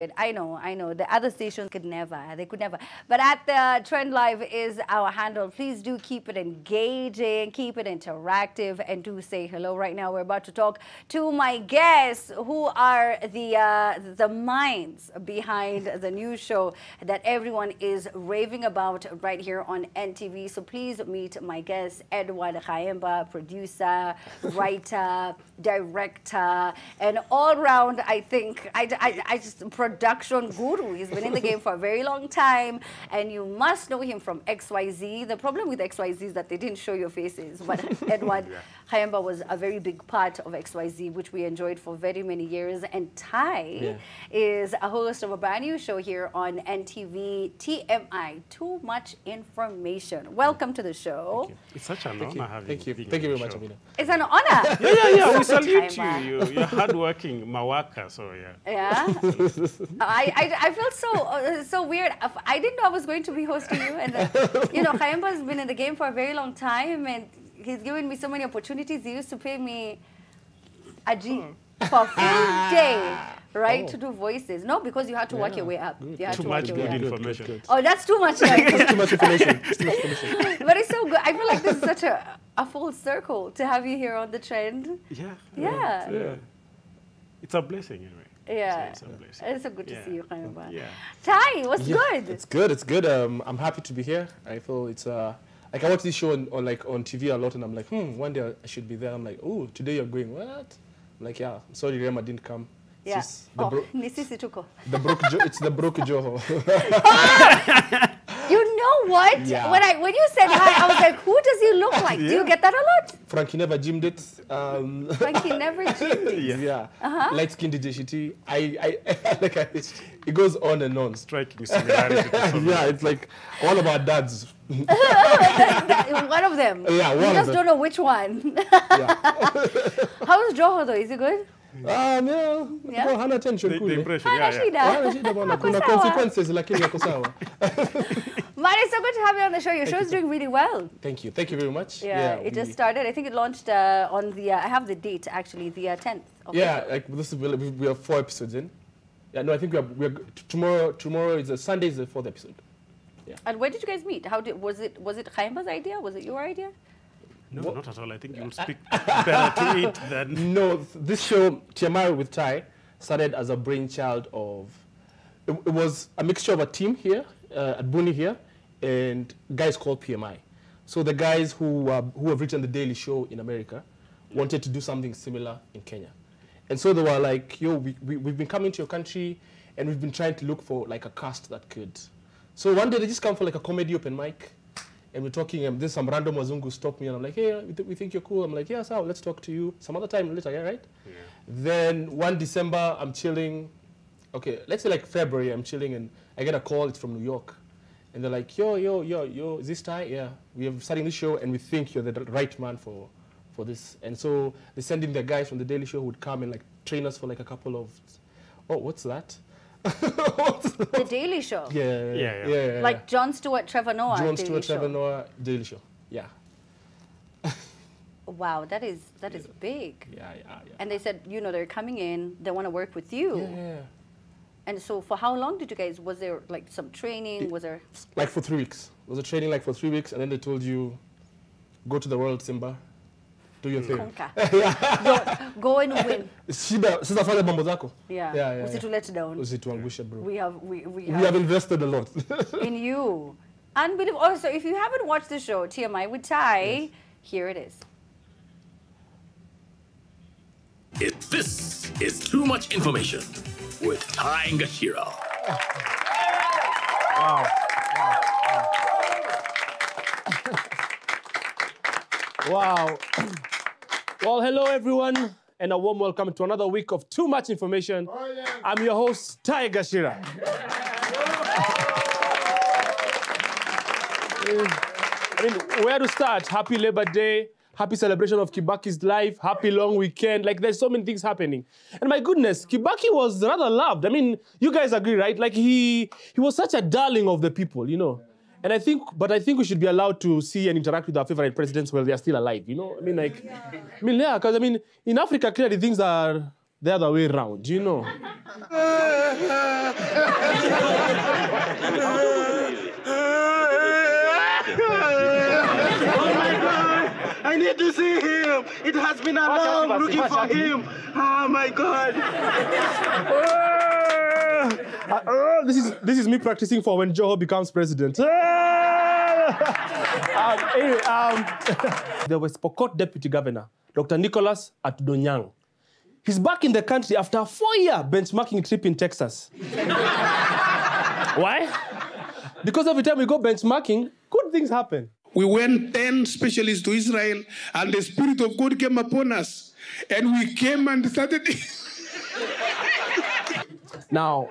I know. The other stations could never. They could never. But at the Trend Live is our handle. Please do keep it engaging, keep it interactive, and do say hello. Right now, we're about to talk to my guests, who are the minds behind the news show that everyone is raving about right here on NTV. So please meet my guest, Edward Kayemba, producer, writer, director, and all-round, I think, I just production guru. He's been in the game for a very long time, and you must know him from XYZ. The problem with XYZ is that they didn't show your faces, but Edward Kayemba was a very big part of XYZ, which we enjoyed for very many years. And Ty is a host of a brand new show here on NTV, TMI, Too Much Information. Welcome to the show. Thank you. It's such an honor having you. you. Thank you very much, Amina. It's an honor. Yeah. We salute you. You're hardworking, Mawaka, so yeah. Yeah. I felt so weird. I didn't know I was going to be hosting you, and Kayemba's been in the game for a very long time, and he's given me so many opportunities. He used to pay me a G for a full day, right, to do voices. No, because you had to work your way up. You had Too to much work your way good up. information. Good. Oh, that's too much. That's too much information. It's too much information. But it's so good. I feel like this is such a full circle to have you here on the Trend. Yeah. It's a blessing anyway. Yeah, it's a blessing. It's so good to see you, Kayemba. Yeah. Ty, what's good? It's good. It's good. I'm happy to be here. I feel it's like I watch this show on TV a lot, and I'm like, one day I should be there. I'm like, oh, today you're going. What? I'm like, yeah. I'm sorry, Rema didn't come. Yeah. It's Nisisi tuko. It's the broke Joho. You know what? Yeah. When you said hi, I was like, who does he look like? Do you get that a lot? Frankie never gymmed it. Frankie never gymmed it. Yeah. Light-skinned DJT. It goes on and on. Striking similarity. Yeah, it's like all of our dads. One of them. Yeah, one You of just them. don't know which one. Yeah. How is Joho though? Is he good? Yeah. Yeah? Hana attention The kule. impression, Hana shida. Hana shida bwana. Kuna Ako sawa. consequences lakini yako sawa. Man, it's so good to have you on the show. Your show's doing really well. Thank you very much. Yeah, it just started. I think it launched on the, I have the date actually, the 10th of Yeah, April. like this is, we have 4 episodes in. Yeah, no, I think we are tomorrow is Sunday is the 4th episode. Yeah. And where did you guys meet? Was it Kayemba's idea? Was it your idea? No, not at all. I think you'll speak better to it than... No, this show, TMI with Ty, started as a brainchild of... It was a mixture of a team here, at Buni here, and guys called PMI. So the guys who have written The Daily Show in America wanted to do something similar in Kenya. And so they were like, yo, we've been coming to your country, and we've been trying to look for like a cast that could. So one day they just come for like a comedy open mic, and we're talking, and there's some random wazungu stopped me, and I'm like, hey, we think you're cool. I'm like, yeah, so let's talk to you some other time later, yeah, right? Yeah. Then one December, I'm chilling. Okay, let's say like February, I'm chilling, and I get a call. It's from New York, and they're like, yo, is this Ty? Yeah, we are starting this show, and we think you're the right man for this. And so they send in their guys from The Daily Show who would come and like train us for like a couple of, what's that? The Daily Show? Yeah. Like Jon Stewart, Trevor Noah. Jon Daily Stewart, Show. Trevor Noah, Daily Show. Yeah. Wow, that is big. Yeah. And they said, they're coming in, they want to work with you. Yeah. And so for how long did you guys, was there like some training? Was there? Like for 3 weeks. It was a training like for 3 weeks, and then they told you, go to the world, Simba. Do your thing. Conquer. Go and win. Sasa fanya mambo zako. Yeah. Usitulete down. Usituangushe, bro. We have invested a lot. in you. Unbelievable. Also, if you haven't watched the show, TMI with Ty, here it is. This is Too Much Information with Ty and Gachira. Wow. Well, hello, everyone, and a warm welcome to another week of Too Much Information. I'm your host, Ty Gachira. I mean, where to start? Happy Labor Day, happy celebration of Kibaki's life, happy long weekend. Like, there's so many things happening. And my goodness, Kibaki was rather loved. I mean, you guys agree, right? Like, he was such a darling of the people, And I think we should be allowed to see and interact with our favorite presidents while they are still alive, I mean, because in Africa, clearly things are the other way around, you know. I need to see him. It has been a long looking for him. Oh my God. This is me practicing for when Joho becomes president. Anyway, there was Pokot Deputy Governor, Dr. Nicholas Atudonyang. He's back in the country after a 4-year benchmarking trip in Texas. Why? Because every time we go benchmarking, good things happen. We went 10 specialists to Israel, and the Spirit of God came upon us. And we came and started... Now,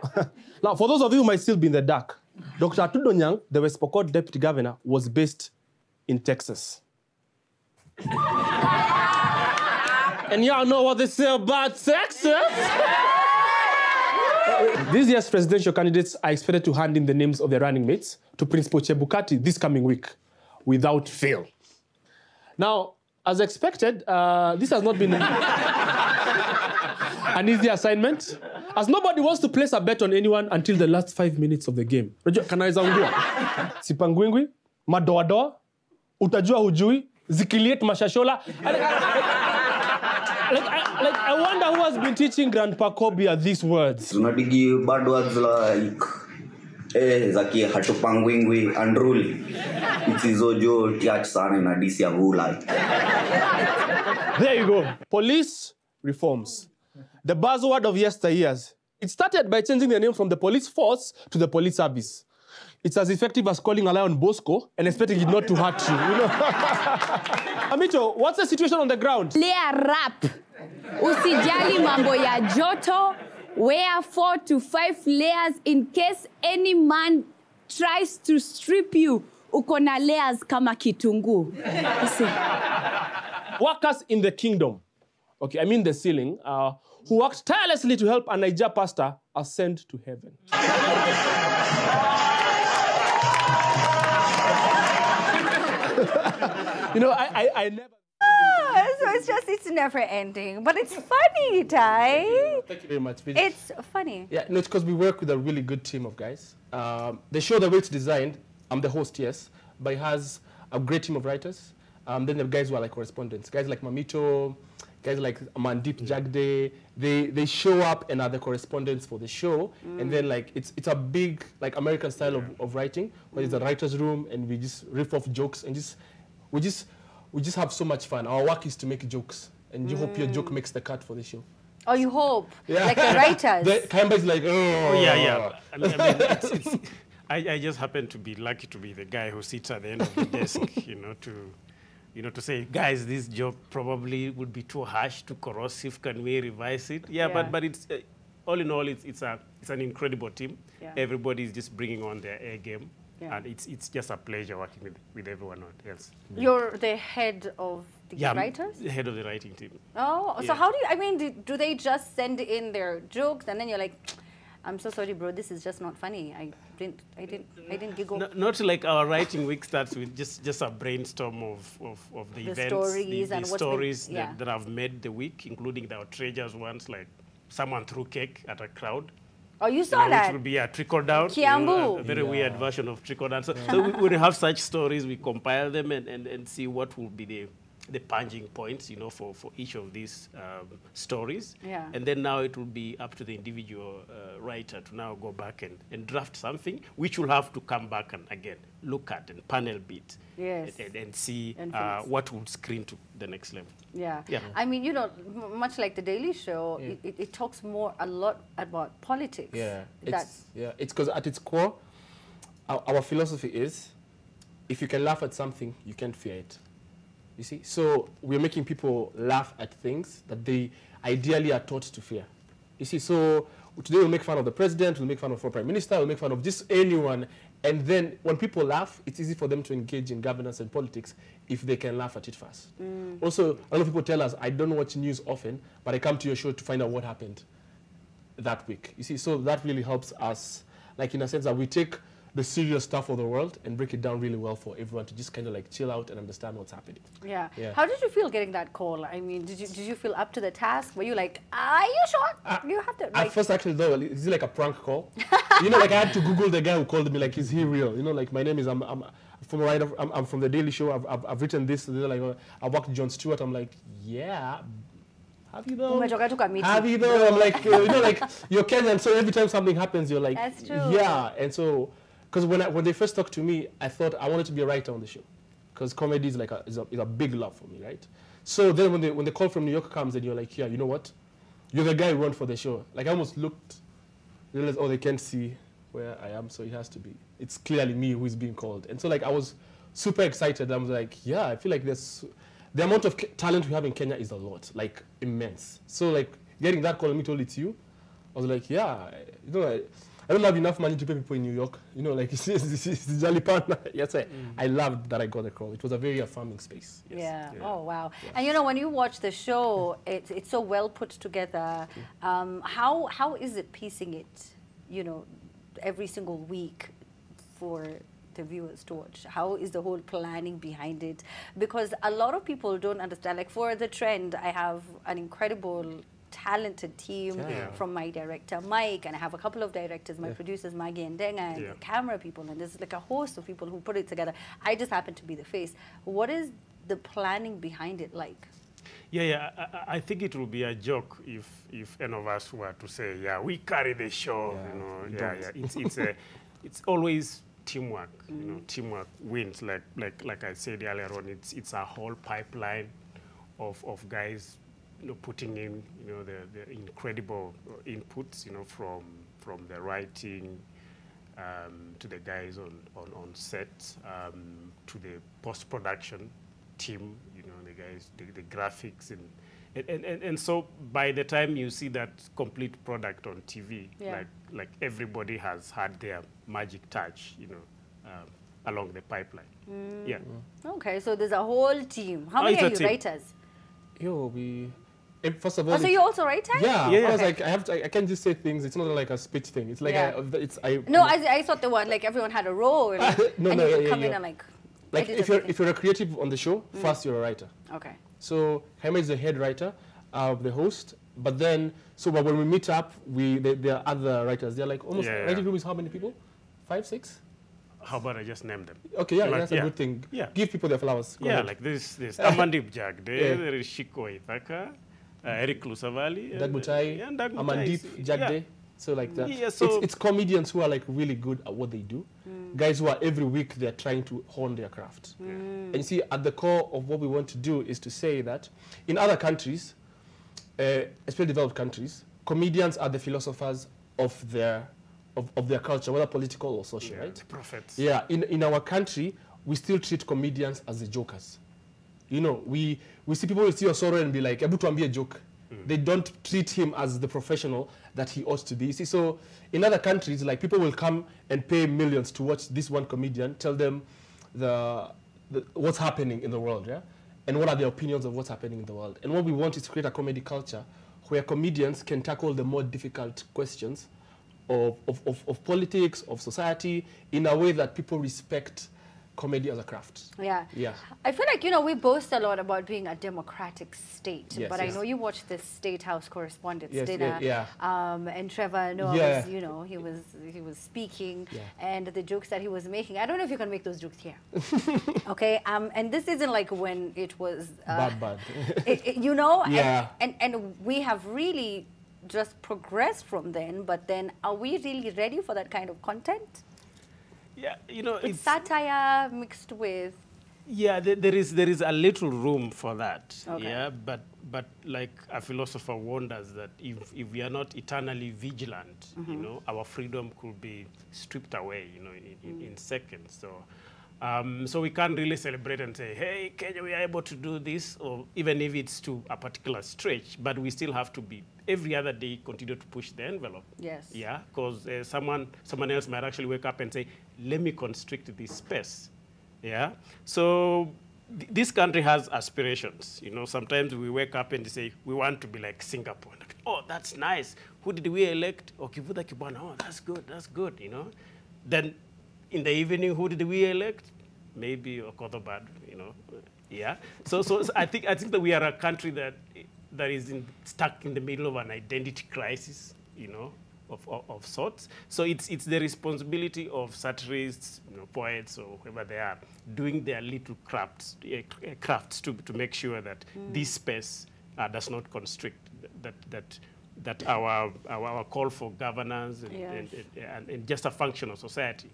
for those of you who might still be in the dark, Dr. Atudonyang, the West Pokot Deputy Governor, was based in Texas. And y'all know what they say about Texas? This year's presidential candidates are expected to hand in the names of their running mates to Principal Chebukati this coming week, without fail. Now, as expected, this has not been an easy assignment, as nobody wants to place a bet on anyone until the last 5 minutes of the game. Kanaiza ungua. Sipangwingwi, madoadoa, utajua hujui, zikiliet mashashola. I wonder who has been teaching Grandpa Kobia these words. Tunadigi bad words like zaki hatupangwingwi unruly. Itizojo tiach sana na disi ya vula. There you go. Police reforms. The buzzword of yesteryears. It started by changing the name from the police force to the police service. It's as effective as calling a lion Bosco and expecting it not to hurt you. Amito, what's the situation on the ground? Layer rap. Usijali mambo ya joto. Wear 4 to 5 layers in case any man tries to strip you. Uko na layers kama kitungu. Workers in the kingdom, okay, I mean the ceiling, who worked tirelessly to help a Niger pastor ascend to heaven. You know, I never... So it's never ending. But it's funny, Ty. Thank you very much. It's funny. Yeah, no, it's because we work with a really good team of guys. The show, the way it's designed, I'm the host, yes, but it has a great team of writers. Then the guys who are like correspondents. Guys like Mamito, guys like Mandip Jagde, they show up and are the correspondents for the show. And then like it's a big like American style of writing, where it's a writer's room and we just riff off jokes and we just have so much fun. Our work is to make jokes, and you hope your joke makes the cut for the show. Oh, you hope? Yeah. Like the writers? The Kamba is like, oh. Yeah. I mean, I just happen to be lucky to be the guy who sits at the end of the desk, to say, guys, this joke probably would be too harsh, too corrosive. Can we revise it? Yeah. But it's all in all, it's an incredible team. Yeah. Everybody is just bringing on their A game. Yeah. And it's just a pleasure working with everyone else. You're the head of the writers? I'm the head of the writing team. Oh, yeah. So how do you, I mean, do they just send in their jokes and then you're like, I'm so sorry, bro, this is just not funny. I didn't giggle. Not like our writing week starts with just a brainstorm of the events, stories, the stories that I've made the week, including the outrageous ones, like someone threw cake at a crowd. Oh, you saw that? Which will be a trickle down. Kiambu. A very weird version of trickle down. So we have such stories, we compile them and see what will be the punching points, for each of these stories. Yeah. And then now it will be up to the individual writer to now go back and draft something, which will have to come back and again look at and panel beat. Yes. And see what would screen to the next level. Yeah. I mean, much like The Daily Show, it talks a lot about politics. Yeah. It's because at its core, our philosophy is, if you can laugh at something, you can't fear it. You see? So we're making people laugh at things that they ideally are taught to fear. You see? So today we'll make fun of the president, we'll make fun of the prime minister, we'll make fun of just anyone. And then when people laugh, it's easy for them to engage in governance and politics if they can laugh at it first. Also, a lot of people tell us, I don't watch news often, but I come to your show to find out what happened that week. You see? So that really helps us, like in a sense that we take the serious stuff of the world and break it down really well for everyone to just kind of like chill out and understand what's happening. Yeah. Yeah. How did you feel getting that call? I mean, did you feel up to the task? Were you like, are you sure? You have to. Like, At first, actually, though, is it like a prank call? You know, like I had to Google the guy who called me. Like, is he real? You know, like my name is I'm from I'm from the Daily Show. I've written this. They're like, I worked with Jon Stewart. I'm like, yeah. Have you though? Umetoka tu kwa meeting. Have you though? I'm like, you know, like you're Kenyan, so every time something happens, you're like, That's true. yeah. And so, because when they first talked to me, I thought I wanted to be a writer on the show, because comedy is like is a big love for me, right? So then when the call from New York comes and you're like, yeah, you know what? You're the guy who run for the show. Like I almost looked, realized, oh, they can't see where I am, so it has to be. It's clearly me who is being called. And so like I was super excited. I was like, yeah, I feel like the amount of talent we have in Kenya is a lot, like immense. So like getting that call and me told it's you, I was like, yeah, you know, I don't have enough money to pay people in New York. You know, like it's Jalipana. Yes, I loved that I got the call. It was a very affirming space. Yes. Yeah. Yeah. Oh wow. Yeah. And you know, when you watch the show, it's so well put together. How is it piecing it? You know, every single week for the viewers to watch? How is the whole planning behind it? Because a lot of people don't understand. Like for The Trend, I have an incredible talented team from my director Mike, and I have a couple of directors, my producers Maggie and Denga, and the camera people, and there's like a host of people who put it together. I just happen to be the face. What is the planning behind it like? I think it will be a joke if any of us were to say, yeah, we carry the show. You know, it's always teamwork. You know, teamwork wins. Like I said earlier on, it's a whole pipeline of guys, you know, putting in, you know, the incredible inputs, you know, from the writing to the guys on set, to the post-production team, you know, the guys, the graphics, and so by the time you see that complete product on TV, like everybody has had their magic touch, you know, along the pipeline. Yeah. Okay, so there's a whole team. How many are you writers? First of all, so you also write? Yeah, of course. Like I can't just say things. It's not like a speech thing. It's like I thought the one like everyone had a role. And you could come in and like if you're a creative on the show, first you're a writer. Okay. So Jaime is the head writer, the host. But then, but when we meet up, there are other writers. They're like almost writing room is how many people? 5, 6? How about I just name them? Okay, that's a good thing. Yeah. Give people their flowers. Go ahead. Like this Amandip Jagde, there is Shiko Ithaka, Eric Lusavali, Dagmutai, Amandip Jagde. So like that. Yeah, so it's comedians who are like really good at what they do. Guys who are every week they're trying to hone their craft. And you see, at the core of what we want to do is to say that in other countries, especially developed countries, comedians are the philosophers of their culture, whether political or social, right? The prophets. Yeah, in our country, we still treat comedians as the jokers. You know, we see people will see Osoro and be like, "Ebu tuambie a joke." They don't treat him as the professional that he ought to be. You see, so in other countries, like people will come and pay millions to watch this one comedian, tell them what's happening in the world, yeah, and what are their opinions of what's happening in the world. And what we want is to create a comedy culture where comedians can tackle the more difficult questions of politics, of society, in a way that people respect comedy as a craft. Yeah. Yeah. I feel like, you know, we boast a lot about being a democratic state, yes, but I know you watched this State House Correspondents' dinner, and Trevor Noah was, you know, he was speaking, and the jokes that he was making, I don't know if you can make those jokes here. Okay, and this isn't like when it was bad. You know, yeah. and we have really just progressed from then, but then are we really ready for that kind of content? Yeah, you know, it's satire mixed with. Yeah, there is a little room for that. Okay. Yeah, but like a philosopher warned us that if we are not eternally vigilant, you know, our freedom could be stripped away, you know, in seconds. So, so we can't really celebrate and say, hey, Kenya, we are able to do this, or even if it's to a particular stretch, but we still have to be every other day continue to push the envelope. Yes. Yeah, because someone else might actually wake up and say, let me constrict this space. Yeah. So this country has aspirations. You know, sometimes we wake up and say, we want to be like Singapore. Like, oh, that's nice. Who did we elect? Oh, Kivuta Kibwana. Oh, that's good. You know. Then in the evening, who did we elect? Maybe Okotobad, you know. Yeah. So I think that we are a country that is stuck in the middle of an identity crisis, you know, of sorts. So it's the responsibility of satirists, you know, poets or whoever they are, doing their little crafts to make sure that this space does not constrict, that our call for governance and just a function of society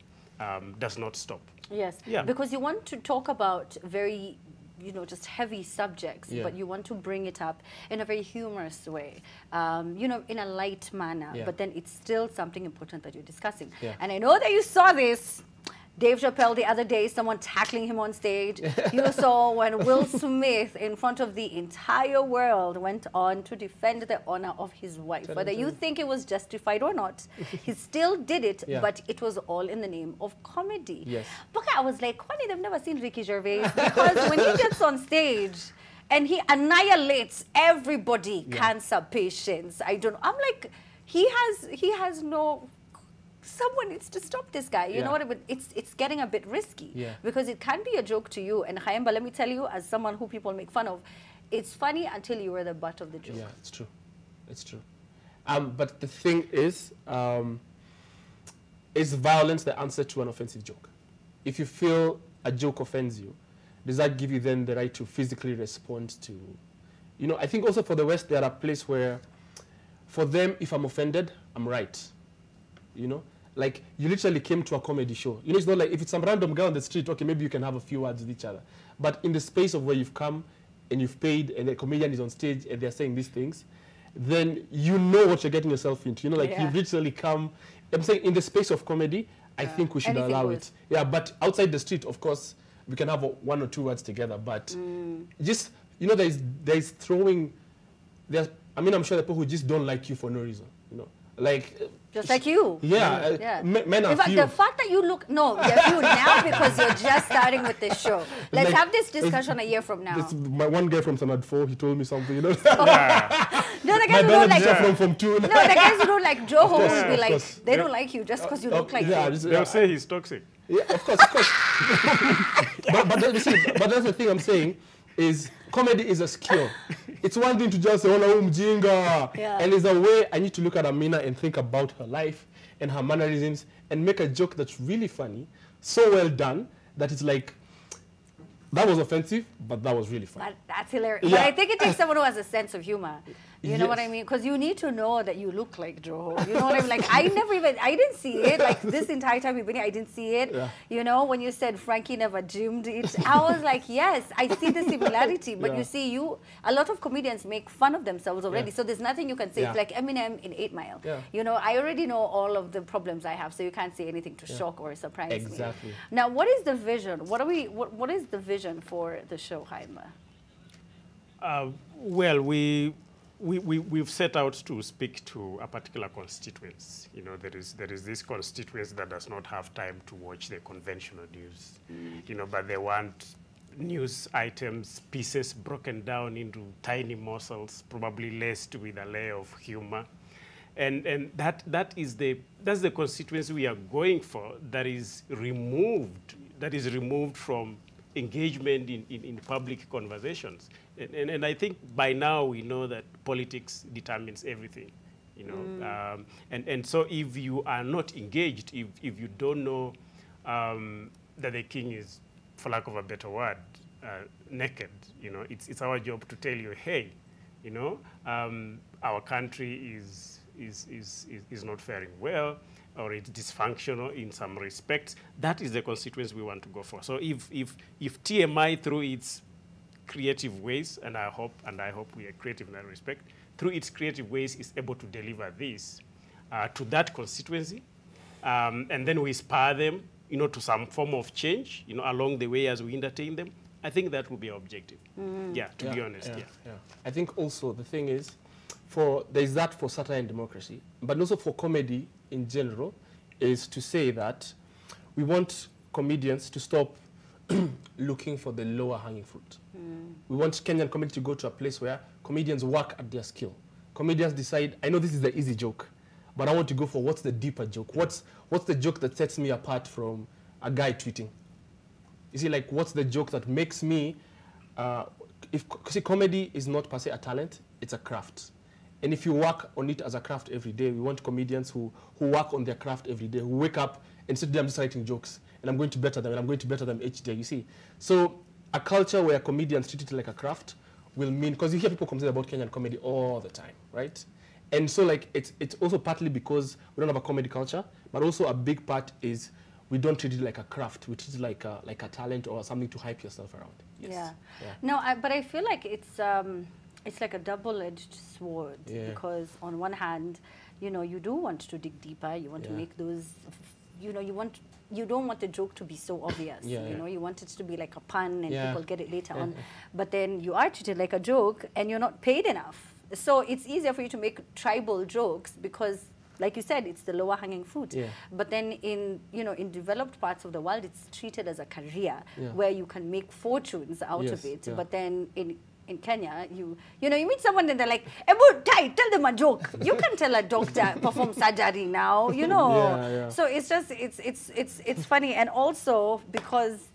does not stop. Yes, because you want to talk about very, you know, just heavy subjects, but you want to bring it up in a very humorous way, you know, in a light manner, but then it's still something important that you're discussing. And I know that you saw this, Dave Chappelle the other day, someone tackling him on stage. You saw when Will Smith, in front of the entire world, went on to defend the honor of his wife. Whether you think it was justified or not, he still did it, but it was all in the name of comedy. Yes. But I was like, funny, they've never seen Ricky Gervais, because when he gets on stage and he annihilates everybody, cancer patients, I don't know. I'm like, he has no... Someone needs to stop this guy. You know what I mean? It's getting a bit risky because it can be a joke to you. And Chaim, but let me tell you, as someone who people make fun of, it's funny until you are the butt of the joke. Yeah, it's true. It's true. But the thing is violence the answer to an offensive joke? If you feel a joke offends you, does that give you then the right to physically respond to? You know, I think also for the West, they're a place where, for them, if I'm offended, I'm right. You know? Like, you literally came to a comedy show. You know, it's not like if it's some random guy on the street, okay, maybe you can have a few words with each other. But in the space of where you've come and you've paid and the comedian is on stage and they're saying these things, then you know what you're getting yourself into. You know, like you've literally come. I'm saying in the space of comedy, I think we should allow it. Yeah, but outside the street, of course, we can have one or two words together. But just, you know, there's throwing, I mean, I'm sure the people who just don't like you for no reason, you know. Like... Just like you. Yeah. Men are in fact, few. the fact that you look... No, you're few now because you're just starting with this show. Let's have this discussion a year from now. My one guy from Standard 4, he told me something, you know. No, the guys who don't like... from 2. No, the guys who don't like Joho will be like, they don't like you just because you look like him. They'll say he's toxic. Yeah, of course. but that's the thing I'm saying is comedy is a skill. It's one thing to just say, oh, mjinga. And there's a way I need to look at Amina and think about her life and her mannerisms and make a joke that's really funny, so well done, that it's like, that was offensive, but that was really funny. That's hilarious. But I think it takes someone who has a sense of humor. You know what I mean? Because you need to know that you look like Joho. You know what I mean? Like, I didn't see it. Like, this entire time we've been here, I didn't see it. You know, when you said Frankie never gymmed it, I was like, yes, I see the similarity. But you see, a lot of comedians make fun of themselves already. So there's nothing you can say. It's like Eminem in 8 Mile. You know, I already know all of the problems I have, so you can't say anything to shock or surprise me. Now, what is the vision? What is the vision for the show, Jaime? Well, we've set out to speak to a particular constituency. You know, there is this constituency that does not have time to watch the conventional news. You know, but they want news items, pieces broken down into tiny morsels, probably laced with a layer of humor. And that's the constituency we are going for, that is removed from engagement in public conversations. And I think by now we know that politics determines everything, you know. And so if you are not engaged, if you don't know that the king is, for lack of a better word, naked, you know, it's our job to tell you, hey, you know, our country is not faring well, or it's dysfunctional in some respects. That is the constituency we want to go for. So if TMI, through its creative ways, and I hope we are creative in that respect, through its creative ways is able to deliver this to that constituency, and then we inspire them, you know, to some form of change, you know, along the way as we entertain them, I think that will be our objective. Yeah, to be honest, I think also the thing is, there's that for satire and democracy, but also for comedy in general, is to say that we want comedians to stop looking for the lower hanging fruit. We want Kenyan comedy to go to a place where comedians work at their skill. Comedians decide, I know this is the easy joke, but I want to go for what's the deeper joke. What's the joke that sets me apart from a guy tweeting. You see, like, what's the joke that makes me, see, comedy is not per se a talent, it's a craft. And if you work on it as a craft every day, we want comedians who work on their craft every day, who wake up and say, I'm just writing jokes, and I'm going to better them, and I'm going to better them each day, you see. So a culture where comedians treat it like a craft will mean, because you hear people complain about Kenyan comedy all the time, right? And so, like, it's also partly because we don't have a comedy culture, but also a big part is we don't treat it like a craft. We treat it like a talent or something to hype yourself around. Yes. Yeah. No, but I feel like it's like a double-edged sword, because on one hand, you know, you do want to dig deeper. You want to make those, you know, you don't want the joke to be so obvious. You know, you want it to be like a pun and people get it later on. But then you are treated like a joke and you're not paid enough. So it's easier for you to make tribal jokes because, like you said, it's the lower hanging fruit. But then in developed parts of the world, it's treated as a career where you can make fortunes out of it. But then in Kenya, you meet someone and they're like, Tai, tell them a joke. You can tell a doctor perform surgery now, you know. So it's just it's funny, and also because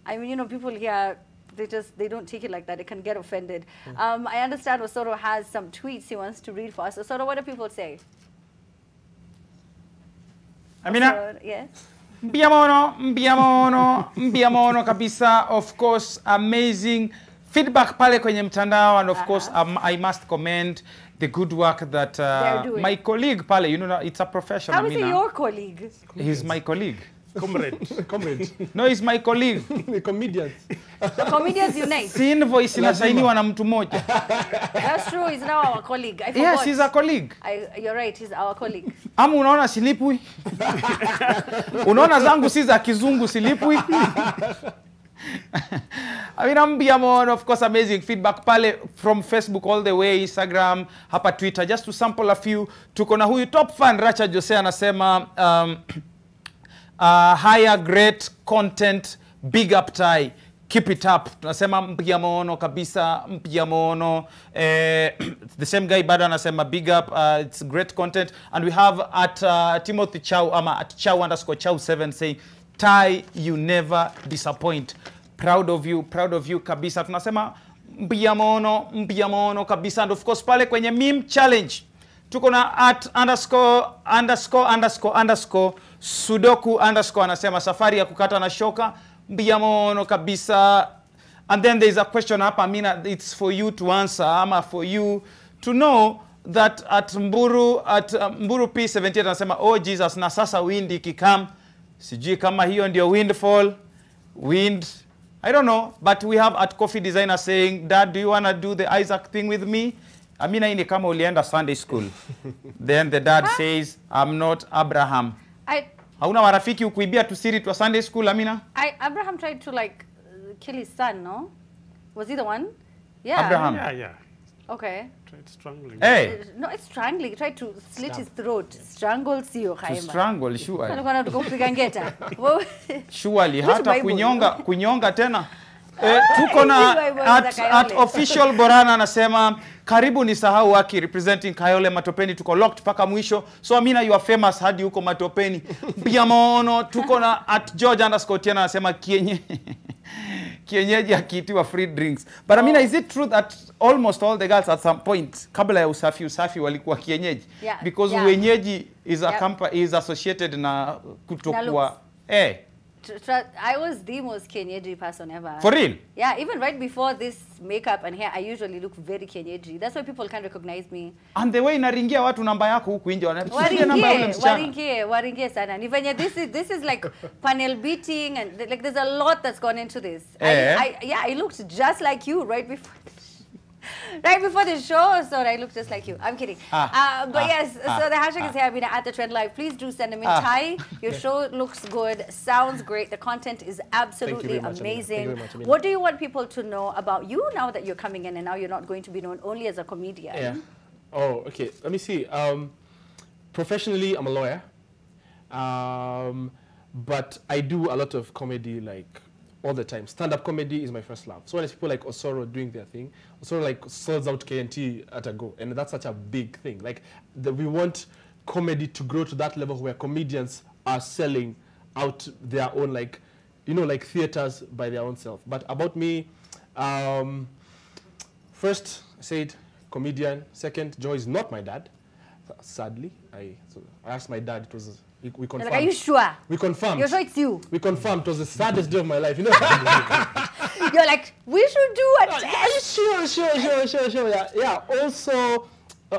I mean, you know, people here, they don't take it like that. They can get offended. I understand Osoro has some tweets he wants to read for us. Osoro, what do people say? Amina? Yes. Mbiamono kabisa. Of course, amazing feedback pale kwenye mtandao, and of course I must commend the good work that my colleague pale, you know, it's a professional. How is he your colleague? He's my colleague. Comrade. No, he's my colleague. The comedians. The comedians unite. Si invoice inasainiwa na mtu moja. That's true, he's now our colleague. I forgot. Yes, he's a colleague. You're right, he's our colleague. Amu unaona silipwi? Unaona zangu si za kizungu silipwi? I mean, Mbiamono, of course, amazing feedback pale from Facebook all the way, Instagram, hapa Twitter, just to sample a few. Tuko na huyu top fan Racha Jose anasema higher great content, big up Tai, keep it up. Tunasema Mbiamono kabisa, Mbiamono. The same guy bado anasema big up, it's great content. And we have at Timothy Chow, at Chow_Chow7 saying, Tai, you never disappoint. Proud of you kabisa. Tunasema Mbiamono kabisa. And of course pale kwenye meme challenge tuko na at ___ Sudoku _ anasema safari ya kukata na shoka. Mbiamono kabisa. And then there is a question hapa, Amina, it's for you to answer, ama for you to know that at Mburu P78 anasema, oh Jesus, na sasa wind ikikam. Sijui kama hiyo ndio windfall, wind, I don't know, but we have at Coffee Designer saying, Dad, do you want to do the Isaac thing with me? Amina, ini kama ulienda Sunday school. Then the dad says, I'm not Abraham. Hauna marafiki ukuibia tusiri twa Sunday school, Amina? Abraham tried to like kill his son, no? Was he the one? Yeah. Abraham. Yeah. Okay. Tried strangling. Hey. No, it's strangling. He tried to slit his throat. Strangle sio To strangle, sure. Alikuwa kupiga ngeta. Surely, hata kunyonga tena. Tuko na at official Borana anasema karibu ni sahau waki representing Kayole Matopeni, tuko locked paka mwisho. So Amina, you are famous hadi huko Matopeni. Mbiamono. Tuko na at George_Tiana anasema kienyeji akiitiwa free drinks. But Amina, is it true that almost all the girls at some point kabla ya usafi walikuwa kienyeji? Because wenyeji is is associated na kutokuwa I was the most Kenyeji person ever. For real? Yeah, even right before this makeup and hair, I usually look very Kenyeji. That's why people can't recognize me. And the way inaringia watu namba yako huku nje waringie sana. Ni venye this is like panel beating, and like there's a lot that's gone into this. I looked just like you right before the show, so I look just like you. I'm kidding. But yes, so the hashtag is here, Amina, at the Trend Live. Please do send them in. Tai, your show looks good, sounds great. The content is absolutely amazing. What do you want people to know about you now that you're coming in and now you're not going to be known only as a comedian? Yeah. Oh, okay. Let me see. Professionally, I'm a lawyer. But I do a lot of comedy, like, all the time. Stand-up comedy is my first love. So when people like Osoro doing their thing, Osoro like sells out KNT at a go, and that's such a big thing. Like we want comedy to grow to that level where comedians are selling out their own, like, you know, like theaters by their own self. But about me, first I said comedian. Second, Joe is not my dad. Sadly, I asked my dad. It was we confirmed. Like, are you sure? We confirmed. You're sure it's you? We confirmed. It was the saddest day of my life. You know. You're like, we should do a test. Are you sure? Yeah. Also,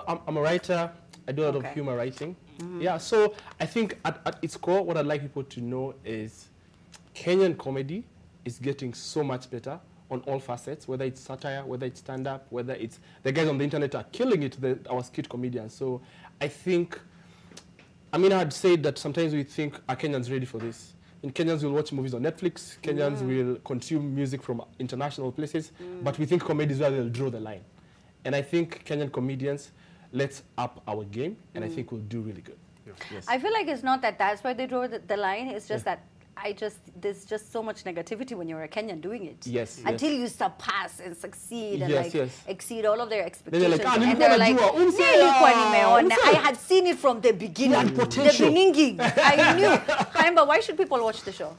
I'm a writer. I do a lot of humor writing. Yeah. So I think at its core, what I'd like people to know is Kenyan comedy is getting so much better on all facets, whether it's satire, whether it's stand-up, whether it's the guys on the internet are killing it, our skit comedians. So I think, I mean, I'd say that sometimes we think, are Kenyans ready for this? And Kenyans will watch movies on Netflix, Kenyans will consume music from international places, but we think comedy is where they'll draw the line. And I think Kenyan comedians, let's up our game, and I think we'll do really good. Yes. I feel like it's not that that's where they draw the line, it's just that there's just so much negativity when you're a Kenyan doing it. Yes. Until you surpass and succeed and exceed all of their Then they're expectations. like, and they're like, I had seen it from the beginning. The beginning. I knew. But why should people watch the show?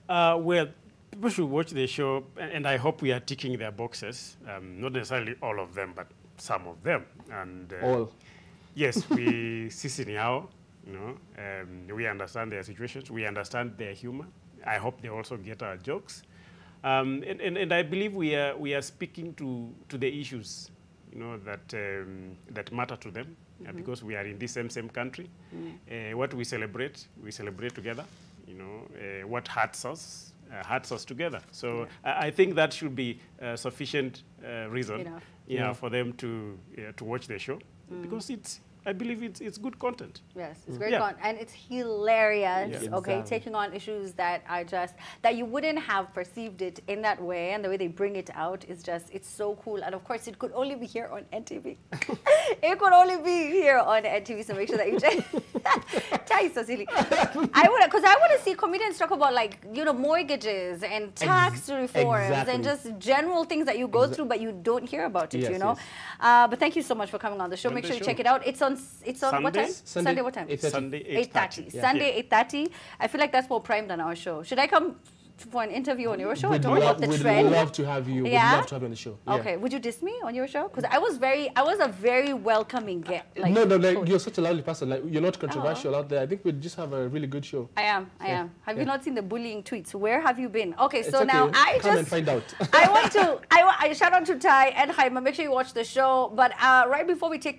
Well, people should watch the show, and I hope we are ticking their boxes. Not necessarily all of them, but some of them. And all. Yes, we see now. You know, we understand their situations. We understand their humor. I hope they also get our jokes, and I believe we are speaking to the issues, you know, that matter to them, because we are in this same country. What we celebrate together. You know, what hurts us together. So I think that should be sufficient reason, for them to watch the show, because I believe it's good content. Yes, it's great content, and it's hilarious. Yes. Okay, taking on issues that are just that you wouldn't have perceived it in that way, and the way they bring it out is just it's so cool. And of course, it could only be here on NTV. It could only be here on NTV. So make sure that you check. Chai so silly. I want to see comedians talk about, like, you know, mortgages and tax reforms and just general things that you go through, but you don't hear about it. You know. But thank you so much for coming on the show. Make sure you check it out. It's on what time? Sunday what time? 8:30. Sunday 8:30. Sunday 8:30. I feel like that's more prime than our show. Should I come for an interview on your show and talk about the trend? We'd love to have you. Yeah? We'd love to have you on the show. Okay. Would you diss me on your show? Because I was a very welcoming guest. Like, no, like, you're such a lovely person. Like, you're not controversial out there. I think we'd just have a really good show. I am. Have you not seen the bullying tweets? Where have you been? Okay, so okay. now Come and find out. I shout out to Ty and Jaime. Make sure you watch the show. But right before we take